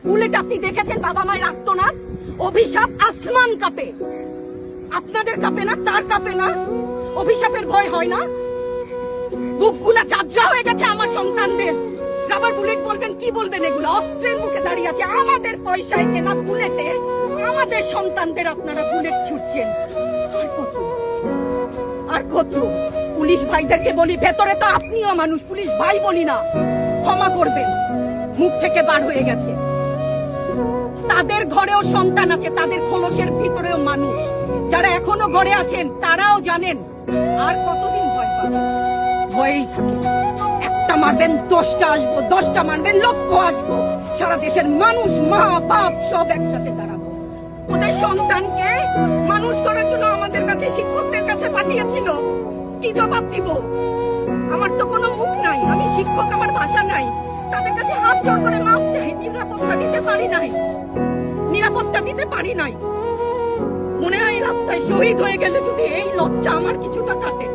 Bullet আপনি দেখেছেন বাবা মায়ের আর্তনাদ, অভিশাপ আসমান কাঁপে, আপনাদের কাঁপে না? তার কাঁপে না? অভিশাপের ভয় হয় না? বুকগুলা যাত্রা হয়ে গেছে আমার সন্তানদের। রাবার বুলেট বলবেন, কি বলবেন এগুলো? অস্ত্রের মুখে দাঁড়িয়ে আছে, আমাদের পয়সায় কেনা বুলেটে আমাদের সন্তানদের আপনারা বুলেট ছুটছেন। আর কত, আর কত? পুলিশ ভাইদেরকে বলি, ভেতরে তো আপনিও মানুষ, পুলিশ ভাই বলি না, ক্ষমা করবেন, মুখ থেকে বার হয়ে গেছে। তাদের ঘরেও সন্তান আছে, তাদের খোলসের ভিতরেও মানুষ। যারা এখনো ঘরে আছেন তারাও জানেন আর কতদিন ভয় পাবেন। ভয়েই থাকে, একটা মারবেন 10টা আসবো, 10টা মারবেন লক্ষ আসবো। সারা দেশের মানুষ, মা বাপ সব একসাথে দাঁড়াবো। ওদের সন্তানকে মানুষ করার জন্য আমাদের কাছে, শিক্ষকদের কাছে পাঠিয়েছিল। কি জবাব দিব? আমার তো কোনো মুখ নাই, আমি শিক্ষক, আমার ভাষা নাই। তাদের কাছে হাত জোড় করে মাপ চাই, নিরাপত্তা দিতে পারি নাই, নিরাপত্তা দিতে পারি নাই। মনে হয় রাস্তায় শহীদ হয়ে গেলে যদি এই লজ্জা আমার কিছুটা কাটে।